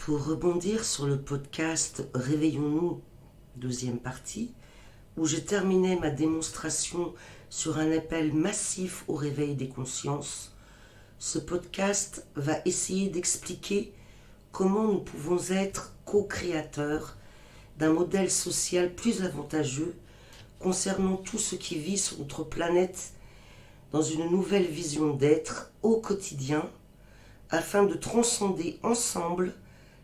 Pour rebondir sur le podcast Réveillons-nous, deuxième partie, où je terminais ma démonstration sur un appel massif au réveil des consciences, ce podcast va essayer d'expliquer comment nous pouvons être co-créateurs d'un modèle social plus avantageux concernant tout ce qui vit sur notre planète dans une nouvelle vision d'être au quotidien afin de transcender ensemble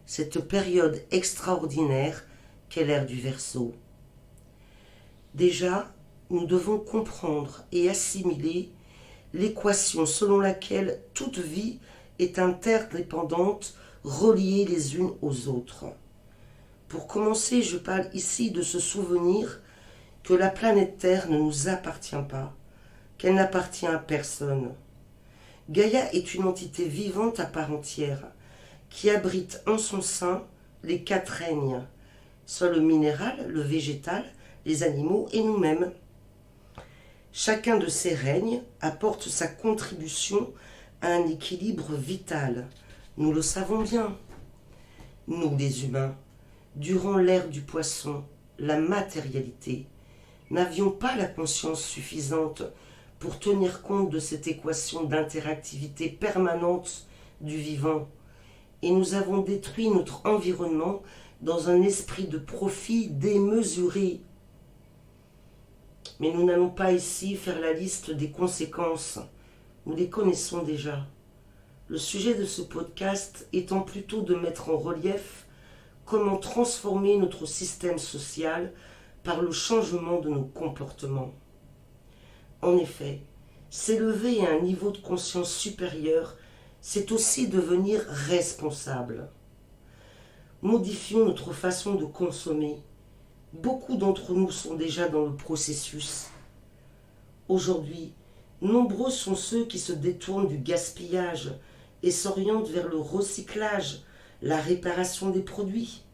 cette période extraordinaire qu'est l'ère du Verseau. Déjà, nous devons comprendre et assimiler l'équation selon laquelle toute vie est interdépendante, reliée les unes aux autres. Pour commencer, je parle ici de se souvenir que la planète Terre ne nous appartient pas, qu'elle n'appartient à personne. Gaïa est une entité vivante à part entière, qui abrite en son sein les 4 règnes, soit le minéral, le végétal, les animaux et nous-mêmes. Chacun de ces règnes apporte sa contribution à un équilibre vital. Nous le savons bien. Nous, les humains, durant l'ère du poisson, la matérialité, n'avions pas la conscience suffisante pour tenir compte de cette équation d'interactivité permanente du vivant. Et nous avons détruit notre environnement dans un esprit de profit démesuré. Mais nous n'allons pas ici faire la liste des conséquences. Nous les connaissons déjà. Le sujet de ce podcast étant plutôt de mettre en relief comment transformer notre système social par le changement de nos comportements. En effet, s'élever à un niveau de conscience supérieur, c'est aussi devenir responsable. Modifions notre façon de consommer. Beaucoup d'entre nous sont déjà dans le processus. Aujourd'hui, nombreux sont ceux qui se détournent du gaspillage et s'orientent vers le recyclage, la réparation des produits.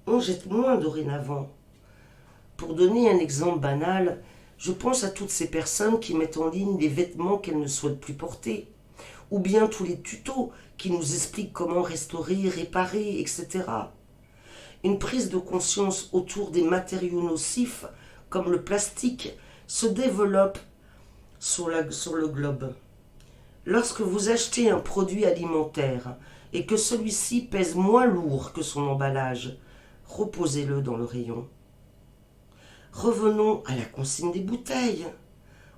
On jette moins dorénavant. Pour donner un exemple banal, je pense à toutes ces personnes qui mettent en ligne des vêtements qu'elles ne souhaitent plus porter, ou bien tous les tutos qui nous expliquent comment restaurer, réparer, etc. Une prise de conscience autour des matériaux nocifs, comme le plastique, se développe sur le globe. Lorsque vous achetez un produit alimentaire et que celui-ci pèse moins lourd que son emballage, reposez-le dans le rayon. Revenons à la consigne des bouteilles.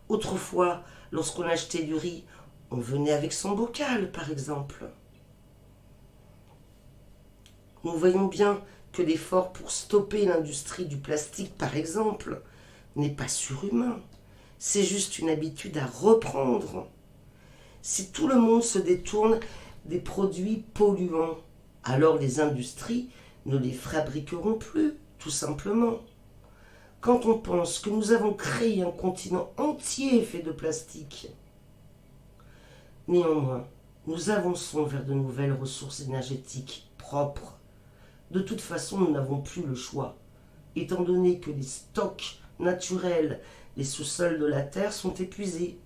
Autrefois, lorsqu'on achetait du riz, on venait avec son bocal, par exemple. Nous voyons bien que l'effort pour stopper l'industrie du plastique, par exemple, n'est pas surhumain. C'est juste une habitude à reprendre. Si tout le monde se détourne des produits polluants, alors les industries ne les fabriqueront plus, tout simplement. Quand on pense que nous avons créé un continent entier fait de plastique, néanmoins, nous avançons vers de nouvelles ressources énergétiques propres. De toute façon, nous n'avons plus le choix, étant donné que les stocks naturels des sous-sols de la Terre sont épuisés.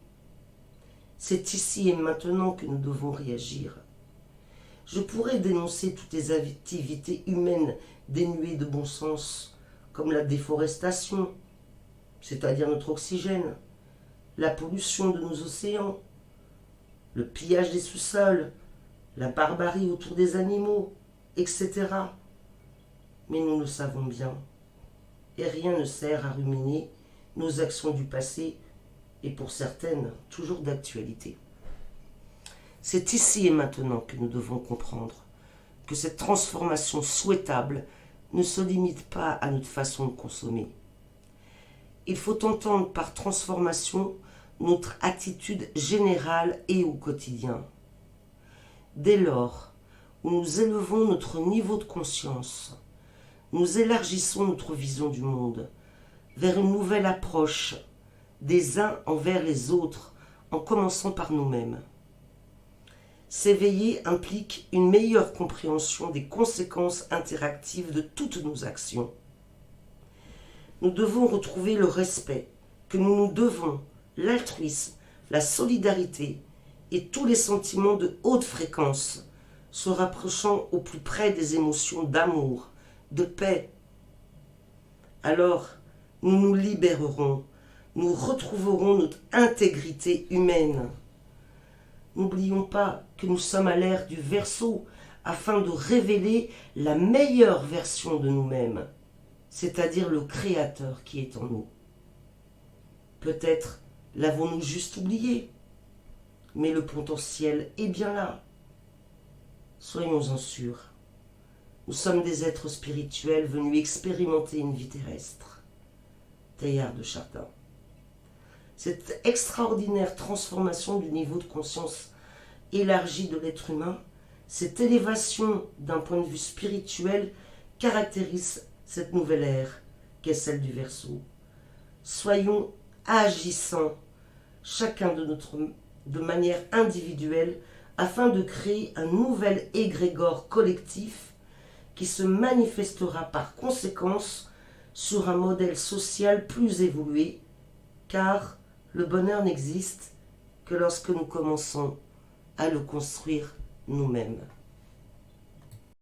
C'est ici et maintenant que nous devons réagir. Je pourrais dénoncer toutes les activités humaines dénuées de bon sens, comme la déforestation, c'est-à-dire notre oxygène, la pollution de nos océans, le pillage des sous-sols, la barbarie autour des animaux, etc. Mais nous le savons bien, et rien ne sert à ruminer nos actions du passé, et pour certaines, toujours d'actualité. C'est ici et maintenant que nous devons comprendre que cette transformation souhaitable ne se limite pas à notre façon de consommer. Il faut entendre par transformation notre attitude générale et au quotidien. Dès lors où nous élevons notre niveau de conscience, nous élargissons notre vision du monde vers une nouvelle approche des uns envers les autres, en commençant par nous-mêmes. S'éveiller implique une meilleure compréhension des conséquences interactives de toutes nos actions. Nous devons retrouver le respect que nous nous devons, l'altruisme, la solidarité et tous les sentiments de haute fréquence se rapprochant au plus près des émotions d'amour, de paix. Alors, nous nous libérerons, nous retrouverons notre intégrité humaine. N'oublions pas que nous sommes à l'ère du Verseau afin de révéler la meilleure version de nous-mêmes, c'est-à-dire le Créateur qui est en nous. Peut-être l'avons-nous juste oublié, mais le potentiel est bien là. Soyons-en sûrs. Nous sommes des êtres spirituels venus expérimenter une vie terrestre. Teilhard de Chardin. Cette extraordinaire transformation du niveau de conscience élargi de l'être humain, cette élévation d'un point de vue spirituel caractérise cette nouvelle ère qu'est celle du Verseau. Soyons agissants, chacun de manière individuelle, afin de créer un nouvel égrégore collectif qui se manifestera par conséquence sur un modèle social plus évolué, car le bonheur n'existe que lorsque nous commençons à le construire nous-mêmes.